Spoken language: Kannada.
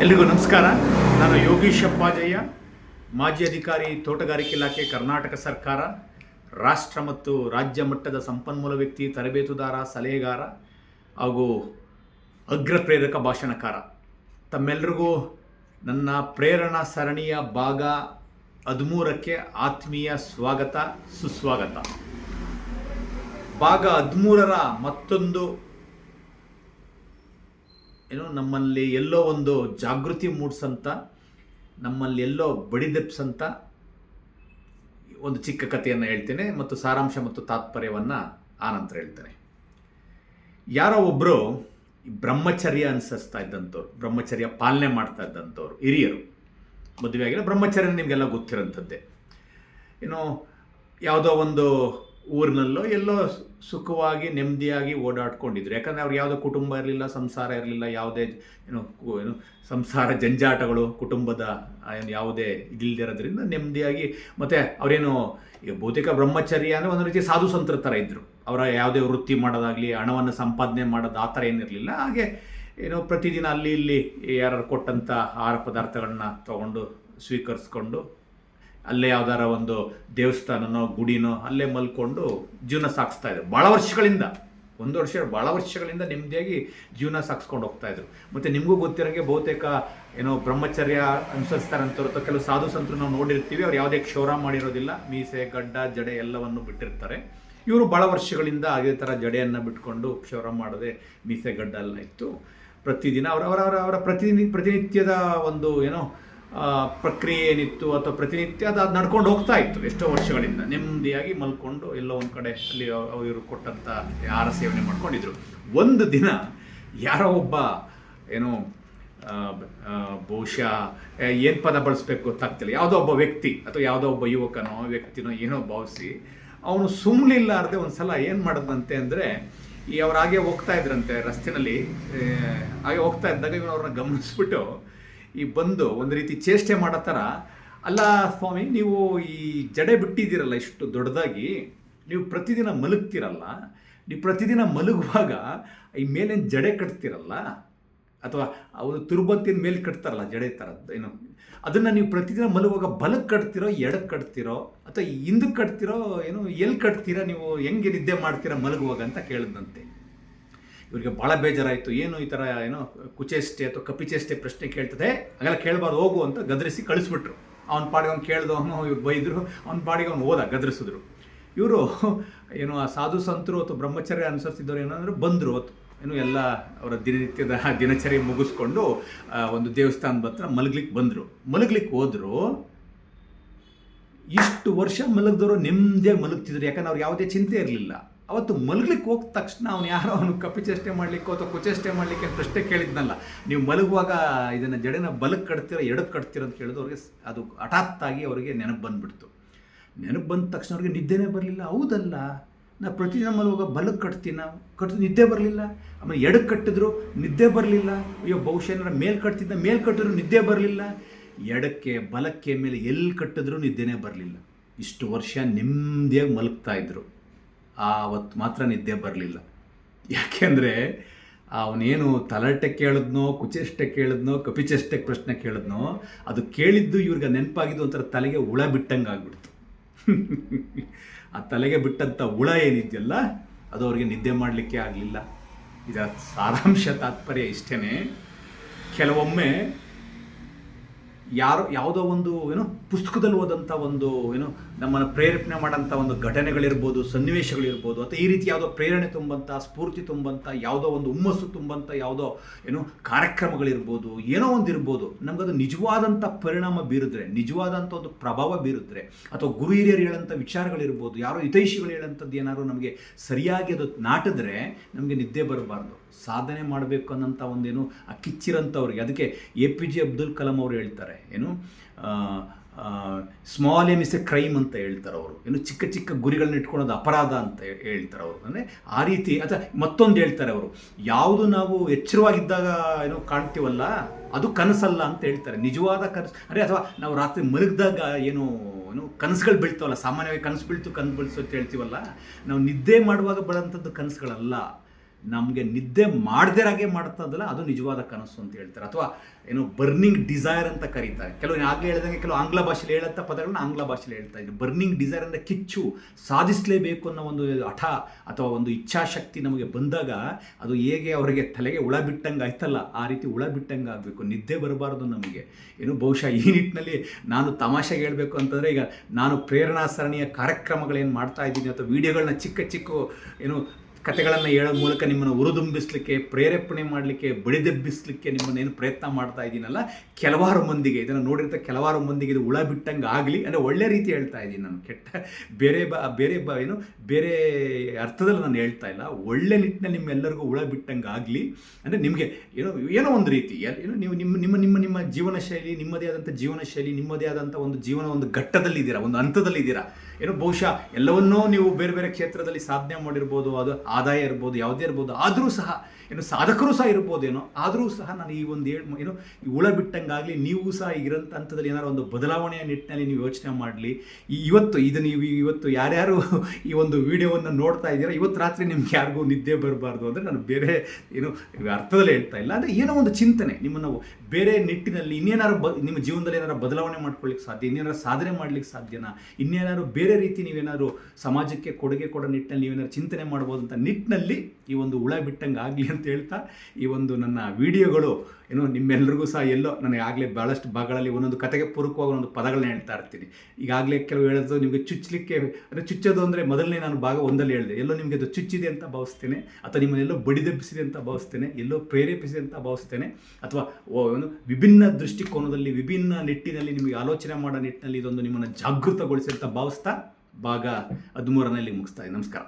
ಎಲ್ರಿಗೂ ನಮಸ್ಕಾರ. ನಾನು ಯೋಗೀಶ್ ಅಪ್ಪಾಜಯ್ಯ, ಮಾಜಿ ಅಧಿಕಾರಿ, ತೋಟಗಾರಿಕೆ ಇಲಾಖೆ, ಕರ್ನಾಟಕ ಸರ್ಕಾರ, ರಾಷ್ಟ್ರ ಮತ್ತು ರಾಜ್ಯ ಮಟ್ಟದ ಸಂಪನ್ಮೂಲ ವ್ಯಕ್ತಿ, ತರಬೇತುದಾರ, ಸಲಹೆಗಾರ ಹಾಗೂ ಅಗ್ರ ಪ್ರೇರಕ ಭಾಷಣಕಾರ. ತಮ್ಮೆಲ್ಲರಿಗೂ ನನ್ನ ಪ್ರೇರಣಾ ಸರಣಿಯ ಭಾಗ 13ಕ್ಕೆ ಆತ್ಮೀಯ ಸ್ವಾಗತ, ಸುಸ್ವಾಗತ. ಭಾಗ 13ರ ಮತ್ತೊಂದು ನಮ್ಮಲ್ಲಿ ಎಲ್ಲೋ ಒಂದು ಜಾಗೃತಿ ಮೂಡಿಸಂತ, ನಮ್ಮಲ್ಲಿ ಎಲ್ಲೋ ಬಡಿದೆಪ್ಸಂತ ಒಂದು ಚಿಕ್ಕ ಕಥೆಯನ್ನು ಹೇಳ್ತೇನೆ ಮತ್ತು ಸಾರಾಂಶ ಮತ್ತು ತಾತ್ಪರ್ಯವನ್ನು ಆನಂತರ ಹೇಳ್ತೇನೆ. ಯಾರೋ ಒಬ್ಬರು ಬ್ರಹ್ಮಚರ್ಯ ಅನುಸರಿಸ್ತಾ ಇದ್ದಂಥವ್ರು, ಬ್ರಹ್ಮಚರ್ಯ ಪಾಲನೆ ಮಾಡ್ತಾ ಇದ್ದಂಥವ್ರು, ಹಿರಿಯರು, ಮದುವೆ ಆಗಿಲ್ಲ. ಬ್ರಹ್ಮಚರ್ಯ ನಿಮಗೆಲ್ಲ ಗೊತ್ತಿರೋಂಥದ್ದೇ. ಯಾವುದೋ ಒಂದು ಊರಿನಲ್ಲೋ ಎಲ್ಲೋ ಸುಖವಾಗಿ ನೆಮ್ಮದಿಯಾಗಿ ಓಡಾಡ್ಕೊಂಡಿದ್ರು. ಯಾಕಂದರೆ ಅವ್ರಿಗೆ ಯಾವುದೋ ಕುಟುಂಬ ಇರಲಿಲ್ಲ, ಸಂಸಾರ ಇರಲಿಲ್ಲ, ಯಾವುದೇ ಸಂಸಾರ ಜಂಜಾಟಗಳು, ಕುಟುಂಬದ ಯಾವುದೇ ಇದಿಲ್ಲದಿರೋದ್ರಿಂದ ನೆಮ್ಮದಿಯಾಗಿ. ಮತ್ತು ಅವರೇನು ಈಗ ಬಹುತೇಕ ಬ್ರಹ್ಮಚರ್ಯ ಅಂದರೆ ಒಂದು ರೀತಿ ಸಾಧು ಸಂತರ ಥರ ಇದ್ದರು. ಅವರ ಯಾವುದೇ ವೃತ್ತಿ ಮಾಡೋದಾಗಲಿ, ಹಣವನ್ನು ಸಂಪಾದನೆ ಮಾಡೋದು ಆ ಥರ ಏನಿರಲಿಲ್ಲ. ಹಾಗೆ ಪ್ರತಿದಿನ ಅಲ್ಲಿ ಇಲ್ಲಿ ಯಾರು ಕೊಟ್ಟಂಥ ಆಹಾರ ಪದಾರ್ಥಗಳನ್ನ ತೊಗೊಂಡು ಸ್ವೀಕರಿಸ್ಕೊಂಡು ಅಲ್ಲೇ ಯಾವ್ದಾರ ಒಂದು ದೇವಸ್ಥಾನನೋ ಗುಡಿನೋ ಅಲ್ಲೇ ಮಲ್ಕೊಂಡು ಜೀವನ ಸಾಗಿಸ್ತಾ ಇದ್ರು. ಭಾಳ ವರ್ಷಗಳಿಂದ, ಭಾಳ ವರ್ಷಗಳಿಂದ ನೆಮ್ಮದಿಯಾಗಿ ಜೀವನ ಸಾಗಿಸ್ಕೊಂಡು ಹೋಗ್ತಾಯಿದ್ರು. ಮತ್ತು ನಿಮಗೂ ಗೊತ್ತಿರೋಂಗೆ ಬಹುತೇಕ ಬ್ರಹ್ಮಚರ್ಯ ಅನುಸರಿಸ್ತಾರಂಥವ್ರು ಅಥವಾ ಕೆಲವು ಸಾಧು ಸಂತರು ನಾವು ನೋಡಿರ್ತೀವಿ. ಅವ್ರು ಯಾವುದೇ ಕ್ಷೌರ ಮಾಡಿರೋದಿಲ್ಲ, ಮೀಸೆ, ಗಡ್ಡ, ಜಡೆ ಎಲ್ಲವನ್ನು ಬಿಟ್ಟಿರ್ತಾರೆ. ಇವರು ಭಾಳ ವರ್ಷಗಳಿಂದ ಅದೇ ಥರ ಜಡೆಯನ್ನು ಬಿಟ್ಕೊಂಡು ಕ್ಷೌರ ಮಾಡದೆ ಮೀಸೆ ಗಡ್ಡ ಎಲ್ಲ ಇತ್ತು. ಪ್ರತಿದಿನ ಅವರ ಪ್ರತಿನಿತ್ಯದ ಒಂದು ಪ್ರಕ್ರಿಯೆ ಏನಿತ್ತು ಅಥವಾ ಪ್ರತಿನಿತ್ಯ ಅದು ನಡ್ಕೊಂಡು ಹೋಗ್ತಾ ಇತ್ತು. ಎಷ್ಟೋ ವರ್ಷಗಳಿಂದ ನೆಮ್ಮದಿಯಾಗಿ ಮಲ್ಕೊಂಡು ಎಲ್ಲೋ ಒಂದು ಕಡೆ ಅಲ್ಲಿ ಅವರು ಕೊಟ್ಟಂಥ ಆಹಾರ ಸೇವನೆ ಮಾಡ್ಕೊಂಡಿದ್ರು. ಒಂದು ದಿನ ಯಾರೋ ಒಬ್ಬ ಬಹುಶಃ ಏನು ಪದ ಬಳಸ್ಬೇಕು ಗೊತ್ತಾಗ್ತಿಲ್ಲ, ಯಾವುದೋ ಒಬ್ಬ ವ್ಯಕ್ತಿ ಅಥವಾ ಯಾವುದೋ ಒಬ್ಬ ಯುವಕನೋ ವ್ಯಕ್ತಿನೋ ಏನೋ ಭಾವಿಸಿ ಅವನು ಸುಮ್ಮನಿಲ್ಲಾರ್ದೆ ಒಂದು ಸಲ ಏನು ಮಾಡಿದಂತೆ ಅಂದರೆ, ಅವ್ರು ಹಾಗೆ ಹೋಗ್ತಾ ಇದ್ರಂತೆ ರಸ್ತೆಯಲ್ಲಿ. ಹಾಗೆ ಹೋಗ್ತಾ ಇದ್ದಾಗ ಇವನು ಅವ್ರನ್ನ ಗಮನಿಸ್ಬಿಟ್ಟು ಬಂದು ಒಂದು ರೀತಿ ಚೇಷ್ಟೆ ಮಾಡೋ ಥರ, ಅಲ್ಲ ಸ್ವಾಮಿ, ನೀವು ಈ ಜಡೆ ಬಿಟ್ಟಿದ್ದೀರಲ್ಲ ಇಷ್ಟು ದೊಡ್ಡದಾಗಿ, ನೀವು ಪ್ರತಿದಿನ ಮಲಗ್ತಿರಲ್ಲ, ನೀವು ಪ್ರತಿದಿನ ಮಲಗುವಾಗ ಈ ಮೇಲೇನು ಜಡೆ ಕಟ್ತೀರಲ್ಲ, ಅಥವಾ ಅವರು ತುರ್ಬತ್ತಿನ ಮೇಲೆ ಕಟ್ತಾರಲ್ಲ ಜಡೆ ಥರದ್ದು, ಅದನ್ನು ನೀವು ಪ್ರತಿದಿನ ಮಲಗುವಾಗ ಬಲಕ್ಕೆ ಕಟ್ತಿರೋ, ಎಡಕ್ಕೆ ಕಟ್ತಿರೋ, ಅಥವಾ ಹಿಂದಕ್ಕೆ ಕಟ್ತಿರೋ, ಎಲ್ಲಿ ಕಟ್ತೀರಾ, ನೀವು ಹೆಂಗೆ ನಿದ್ದೆ ಮಾಡ್ತೀರಾ ಮಲಗುವಾಗ ಅಂತ ಕೇಳಿದಂತೆ. ಇವರಿಗೆ ಭಾಳ ಬೇಜಾರಾಯಿತು. ಏನು ಈ ಥರ ಕುಚೇಷ್ಟೆ ಅಥವಾ ಕಪಿಚೇಷ್ಟೆ ಪ್ರಶ್ನೆ ಕೇಳ್ತದೆ, ಹಾಗೆಲ್ಲ ಕೇಳಬಾರ್ದು, ಹೋಗು ಅಂತ ಗದರಿಸಿ ಕಳಿಸ್ಬಿಟ್ರು. ಅವನ ಪಾಡಿಗೆ ಅವ್ನು ಕೇಳ್ದವನು, ಇವ್ರು ಬೈದರು, ಅವನ ಪಾಡಿಗೆ ಅವ್ನು ಹೋದ, ಗದರಿಸಿದ್ರು. ಇವರು ಆ ಸಾಧು ಸಂತರು ಅಥವಾ ಬ್ರಹ್ಮಚರ್ಯ ಅನುಸರಿಸಿದವರು ಏನಂದ್ರೆ ಬಂದರು. ಎಲ್ಲ ಅವರ ದಿನನಿತ್ಯದ ದಿನಚರಿ ಮುಗಿಸ್ಕೊಂಡು ಒಂದು ದೇವಸ್ಥಾನದ ಹತ್ರ ಮಲಗ್ಲಿಕ್ಕೆ ಹೋದರು. ಇಷ್ಟು ವರ್ಷ ಮಲಗಿದವರು ನೆಮ್ಮದಿಯಾಗಿ ಮಲಗ್ತಿದ್ರು. ಯಾಕಂದ್ರೆ ಅವ್ರಿಗೆ ಯಾವುದೇ ಚಿಂತೆ ಇರಲಿಲ್ಲ. ಅವತ್ತು ಮಲಗ್ಲಿಕ್ಕೆ ಹೋದ ತಕ್ಷಣ ಅವನು ಕಪಿಚೇಷ್ಟೆ ಮಾಡಲಿಕ್ಕೋ ಅಥವಾ ಕುಚೇಷ್ಟೆ ಮಾಡಲಿಕ್ಕೆ ಪ್ರಶ್ನೆ ಕೇಳಿದ್ನಲ್ಲ, ನೀವು ಮಲಗುವಾಗ ಇದನ್ನು ಜಡೆನ ಬಲಕ್ಕೆ ಕಟ್ತೀರೋ ಎಡಕ್ಕೆ ಕಟ್ತೀರೋ ಅಂತ ಕೇಳಿದ್ರು. ಅವ್ರಿಗೆ ಅದು ಹಠಾತ್ತಾಗಿ ಅವರಿಗೆ ನೆನಪು ಬಂದುಬಿಡ್ತು. ನೆನಪು ಬಂದ ತಕ್ಷಣ ಅವ್ರಿಗೆ ನಿದ್ದೆನೇ ಬರಲಿಲ್ಲ. ಹೌದಲ್ಲ, ನಾ ಪ್ರತಿದಿನ ಮಲಗುವಾಗ ಬಲಕ್ಕೆ ಕಟ್ತೀನಿ, ನಿದ್ದೆ ಬರಲಿಲ್ಲ. ಆಮೇಲೆ ಎಡಕ್ಕೆ ಕಟ್ಟಿದ್ರು, ನಿದ್ದೆ ಬರಲಿಲ್ಲ. ಅಯ್ಯೋ ಬಹುಶಃ ಏನಾರ ಮೇಲೆ ಕಟ್ಟಿದ್ರು ನಿದ್ದೆ ಬರಲಿಲ್ಲ. ಎಡಕ್ಕೆ ಬಲಕ್ಕೆ ಮೇಲೆ ಎಲ್ಲಿ ಕಟ್ಟಿದ್ರು ನಿದ್ದೆನೇ ಬರಲಿಲ್ಲ. ಇಷ್ಟು ವರ್ಷ ನೆಮ್ಮದಿಯಾಗಿ ಮಲಗ್ತಾಯಿದ್ರು. ಆವತ್ತು ಮಾತ್ರ ನಿದ್ದೆ ಬರಲಿಲ್ಲ. ಯಾಕೆಂದರೆ ಅವನೇನು ತಲಾಟೆ ಕೇಳಿದ್ನೋ, ಕುಚೇಷ್ಟೆ ಕೇಳಿದ್ನೋ, ಕಪಿಚೇಷ್ಟೆ ಪ್ರಶ್ನೆ ಕೇಳಿದ್ನೋ, ಅದು ಕೇಳಿದ್ದು ಇವ್ರಿಗೆ ನೆನಪಾಗಿದ್ದು ಒಂಥರ ತಲೆಗೆ ಹುಳ ಬಿಟ್ಟಂಗೆ ಆಗ್ಬಿಡ್ತು. ಆ ತಲೆಗೆ ಬಿಟ್ಟಂಥ ಹುಳ ಏನಿದೆಯಲ್ಲ, ಅದು ಅವ್ರಿಗೆ ನಿದ್ದೆ ಮಾಡಲಿಕ್ಕೆ ಆಗಲಿಲ್ಲ. ಇದರ ಸಾರಾಂಶ ತಾತ್ಪರ್ಯ ಇಷ್ಟೇ. ಕೆಲವೊಮ್ಮೆ ಯಾವುದೋ ಒಂದು ಪುಸ್ತಕದಲ್ಲಿ ಓದಂಥ ಒಂದು ನಮ್ಮನ್ನು ಪ್ರೇರೇಪಣೆ ಮಾಡೋಂಥ ಒಂದು ಘಟನೆಗಳಿರ್ಬೋದು, ಸನ್ನಿವೇಶಗಳಿರ್ಬೋದು, ಅಥವಾ ಈ ರೀತಿ ಯಾವುದೋ ಪ್ರೇರಣೆ ತುಂಬಂಥ, ಸ್ಫೂರ್ತಿ ತುಂಬಂಥ, ಯಾವುದೋ ಒಂದು ಹುಮ್ಮಸ್ಸು ತುಂಬಂಥ ಯಾವುದೋ ಕಾರ್ಯಕ್ರಮಗಳಿರ್ಬೋದು, ಏನೋ ಒಂದು ಇರ್ಬೋದು. ನಮಗದು ನಿಜವಾದಂಥ ಪರಿಣಾಮ ಬೀರಿದ್ರೆ, ನಿಜವಾದಂಥ ಒಂದು ಪ್ರಭಾವ ಬೀರಿದ್ರೆ, ಅಥವಾ ಗುರು ಹಿರಿಯರು ಹೇಳೋಂಥ ವಿಚಾರಗಳಿರ್ಬೋದು, ಯಾರೋ ಹಿತೈಷಿಗಳು ಹೇಳೋಂಥದ್ದು ಏನಾದ್ರು ನಮಗೆ ಸರಿಯಾಗಿ ಅದು ನಾಟಿದ್ರೆ ನಮಗೆ ನಿದ್ದೆ ಬರಬಾರ್ದು. ಸಾಧನೆ ಮಾಡಬೇಕು ಅನ್ನೋಂಥ ಒಂದೇನು ಆ ಕಿಚ್ಚಿರಂಥವ್ರಿಗೆ. ಅದಕ್ಕೆ APJ ಅಬ್ದುಲ್ ಕಲಾಂ ಅವರು ಹೇಳ್ತಾರೆ, small aim is a crime ಅಂತ ಹೇಳ್ತಾರೆ ಅವರು. ಚಿಕ್ಕ ಚಿಕ್ಕ ಗುರಿಗಳನ್ನ ಇಟ್ಕೊಳ್ಳೋದು ಅಪರಾಧ ಅಂತ ಹೇಳ್ತಾರೆ ಅವರು. ಅಂದರೆ ಆ ರೀತಿ. ಅಥವಾ ಮತ್ತೊಂದು ಹೇಳ್ತಾರೆ ಅವರು, ಯಾವುದು ನಾವು ಎಚ್ಚರವಾಗಿದ್ದಾಗ ಕಾಣ್ತೀವಲ್ಲ ಅದು ಕನಸಲ್ಲ ಅಂತ ಹೇಳ್ತಾರೆ. ನಿಜವಾದ ಕನಸು ಅಥವಾ ನಾವು ರಾತ್ರಿ ಮಲಗಿದಾಗ ಕನಸುಗಳು ಬೀಳ್ತಾವಲ್ಲ, ಸಾಮಾನ್ಯವಾಗಿ ಕನಸು ಬೀಳ್ತು ಅಂತ ಹೇಳ್ತೀವಲ್ಲ, ನಾವು ನಿದ್ದೆ ಮಾಡುವಾಗ ಬರೋಂಥದ್ದು ಕನಸುಗಳಲ್ಲ. ನಮಗೆ ನಿದ್ದೆ ಮಾಡದಿರಾಗೆ ಮಾಡ್ತದಲ್ಲ ಅದು ನಿಜವಾದ ಕನಸು ಅಂತ ಹೇಳ್ತಾರೆ. ಅಥವಾ ಏನು ಬರ್ನಿಂಗ್ ಡಿಸೈರ್ ಅಂತ ಕರೀತಾರೆ. ಕೆಲವು ಆಗಲೇ ಹೇಳ್ದಂಗೆ ಕೆಲವು ಆಂಗ್ಲ ಭಾಷೆಯಲ್ಲಿ ಹೇಳಂಥ ಪದಗಳನ್ನ ಆಂಗ್ಲ ಭಾಷೆಯಲ್ಲಿ ಹೇಳ್ತಾ ಇದ್ದಾರೆ. ಬರ್ನಿಂಗ್ ಡಿಸೈರ್ ಅಂದರೆ ಕಿಚ್ಚು, ಸಾಧಿಸಲೇಬೇಕು ಅನ್ನೋ ಒಂದು ಹಠ ಅಥವಾ ಒಂದು ಇಚ್ಛಾಶಕ್ತಿ ನಮಗೆ ಬಂದಾಗ ಅದು ಹೇಗೆ ಅವರಿಗೆ ತಲೆಗೆ ಹುಳ ಬಿಟ್ಟಂಗೆ ಆಯ್ತಲ್ಲ, ಆ ರೀತಿ ಹುಳ ಬಿಟ್ಟಂಗೆ ಆಗಬೇಕು. ನಿದ್ದೆ ಬರಬಾರ್ದು ನಮಗೆ. ಏನು ಬಹುಶಃ ಈ ನಿಟ್ಟಿನಲ್ಲಿ ನಾನು ತಮಾಷೆಗೆ ಹೇಳಬೇಕು ಅಂತಂದರೆ, ಈಗ ನಾನು ಪ್ರೇರಣಾ ಸರಣಿಯ ಕಾರ್ಯಕ್ರಮಗಳೇನು ಮಾಡ್ತಾ ಇದ್ದೀನಿ ಅಥವಾ ವೀಡಿಯೋಗಳನ್ನ ಚಿಕ್ಕ ಏನು ಕಥೆಗಳನ್ನು ಹೇಳೋದ ಮೂಲಕ ನಿಮ್ಮನ್ನು ಉರುದುಂಬಿಸ್ಲಿಕ್ಕೆ, ಪ್ರೇರೇಪಣೆ ಮಾಡಲಿಕ್ಕೆ, ಬಡಿದೆಬ್ಬಿಸಲಿಕ್ಕೆ ನಿಮ್ಮನ್ನೇನು ಪ್ರಯತ್ನ ಮಾಡ್ತಾ ಇದ್ದೀನಲ್ಲ, ಕೆಲವಾರು ಮಂದಿಗೆ ಇದನ್ನು ನೋಡಿರ್ತ ಕೆಲವಾರು ಮಂದಿಗೆ ಇದು ಹುಳ ಬಿಟ್ಟಂಗೆ ಆಗಲಿ ಅಂದರೆ ಒಳ್ಳೆ ರೀತಿ ಹೇಳ್ತಾ ಇದ್ದೀನಿ ನಾನು. ಕೆಟ್ಟ ಬೇರೆ ಅರ್ಥದಲ್ಲಿ ನಾನು ಹೇಳ್ತಾ ಇಲ್ಲ. ಒಳ್ಳೆ ನಿಟ್ಟಿನಲ್ಲಿ ನಿಮ್ಮೆಲ್ಲರಿಗೂ ಹುಳ ಬಿಟ್ಟಂಗೆ ಆಗಲಿ. ಅಂದರೆ ನಿಮಗೆ ಏನೋ ಒಂದು ರೀತಿ ನೀವು ನಿಮ್ಮ ಜೀವನ ಶೈಲಿ, ನಿಮ್ಮದೇ ಆದಂಥ ಜೀವನ ಶೈಲಿ, ನಿಮ್ಮದೇ ಆದಂಥ ಒಂದು ಜೀವನ ಒಂದು ಘಟ್ಟದಲ್ಲಿದ್ದೀರಾ, ಒಂದು ಹಂತದಲ್ಲಿದ್ದೀರಾ. ಬಹುಶಃ ಎಲ್ಲವನ್ನೂ ನೀವು ಬೇರೆ ಬೇರೆ ಕ್ಷೇತ್ರದಲ್ಲಿ ಸಾಧನೆ ಮಾಡಿರ್ಬೋದು, ಅದು ಆದಾಯ ಇರ್ಬೋದು, ಯಾವುದೇ ಇರ್ಬೋದು. ಆದರೂ ಸಹ ಸಾಧಕರು ಸಹ ಇರ್ಬೋದೇನೋ, ಆದರೂ ಸಹ ನಾನು ಈ ಒಂದು ಈ ಹುಳ ಬಿಟ್ಟಂಗಾಗಲಿ, ನೀವು ಸಹ ಇರೋಂಥ ಹಂತದಲ್ಲಿ ಏನಾರು ಒಂದು ಬದಲಾವಣೆಯ ನಿಟ್ಟಿನಲ್ಲಿ ನೀವು ಯೋಚನೆ ಮಾಡಲಿ. ಇವತ್ತು ಯಾರ್ಯಾರು ಈ ಒಂದು ವಿಡಿಯೋವನ್ನು ನೋಡ್ತಾ ಇದ್ದೀರಾ, ಇವತ್ತು ರಾತ್ರಿ ನಿಮ್ಗೆ ಯಾರಿಗೂ ನಿದ್ದೆ ಬರಬಾರ್ದು ಅಂದರೆ ನಾನು ಬೇರೆ ಅರ್ಥದಲ್ಲಿ ಹೇಳ್ತಾ ಇಲ್ಲ. ಅಂದರೆ ಏನೋ ಒಂದು ಚಿಂತನೆ ನಿಮ್ಮನ್ನು ಬೇರೆ ನಿಟ್ಟಿನಲ್ಲಿ ಇನ್ನೇನಾದ್ರು ನಿಮ್ಮ ಜೀವನದಲ್ಲಿ ಏನಾರು ಬದಲಾವಣೆ ಮಾಡ್ಕೊಳ್ಳಿಕ್ಕೆ ಸಾಧ್ಯ, ಇನ್ನೇನಾರು ಸಾಧನೆ ಮಾಡ್ಲಿಕ್ಕೆ ಸಾಧ್ಯನಾ, ಇನ್ನೇನಾದ್ರು ಬೇರೆ ರೀತಿ ನೀವೇನಾದ್ರು ಸಮಾಜಕ್ಕೆ ಕೊಡುಗೆ ಕೊಡೋ ನಿಟ್ಟಿನಲ್ಲಿ ನೀವೇನಾದ್ರು ಚಿಂತನೆ ಮಾಡ್ಬೋದು ಅಂತ ನಿಟ್ಟಿನಲ್ಲಿ ಈ ಒಂದು ಹುಳ ಬಿಟ್ಟಂಗೆ ಆಗಲಿ ಅಂತ ಹೇಳ್ತಾ, ಈ ಒಂದು ನನ್ನ ವಿಡಿಯೋಗಳು ನಿಮ್ಮೆಲ್ಲರಿಗೂ ಸಹ ಎಲ್ಲೋ ನನಗೆ ಆಗಲೇ ಭಾಳಷ್ಟು ಭಾಗಗಳಲ್ಲಿ ಒಂದೊಂದು ಕತೆಗೆ ಪೂರಕವಾಗಿ ಒಂದೊಂದು ಪದಗಳನ್ನ ಹೇಳ್ತಾ ಇರ್ತೀನಿ. ಈಗಾಗಲೇ ಕೆಲವು ಹೇಳೋದು ನಿಮಗೆ ಚುಚ್ಚಲಿಕ್ಕೆ, ಅಂದರೆ ಚುಚ್ಚೋದು ಅಂದರೆ ಮೊದಲನೇ ನಾನು ಭಾಗ ಒಂದಲ್ಲಿ ಹೇಳಿದೆ, ಎಲ್ಲೋ ನಿಮಗೆ ಅದು ಚುಚ್ಚಿದೆ ಅಂತ ಭಾವಿಸ್ತೇನೆ, ಅಥವಾ ನಿಮ್ಮನ್ನೆಲ್ಲೋ ಬಡಿದೆಬ್ಬಿಸಿದೆ ಅಂತ ಭಾವಿಸ್ತೇನೆ, ಎಲ್ಲೋ ಪ್ರೇರೇಪಿಸಿದೆ ಅಂತ ಭಾವಿಸ್ತೇನೆ, ಅಥವಾ ವಿಭಿನ್ನ ದೃಷ್ಟಿಕೋನದಲ್ಲಿ, ವಿಭಿನ್ನ ನಿಟ್ಟಿನಲ್ಲಿ ನಿಮಗೆ ಆಲೋಚನೆ ಮಾಡೋ ನಿಟ್ಟಿನಲ್ಲಿ ಇದೊಂದು ನಿಮ್ಮನ್ನು ಜಾಗೃತಗೊಳಿಸಿ ಅಂತ ಭಾವಿಸ್ತಾ ಭಾಗ 13ರಲ್ಲಿ ಮುಗಿಸ್ತಾ ಇದ್ದೀನಿ. ನಮಸ್ಕಾರ.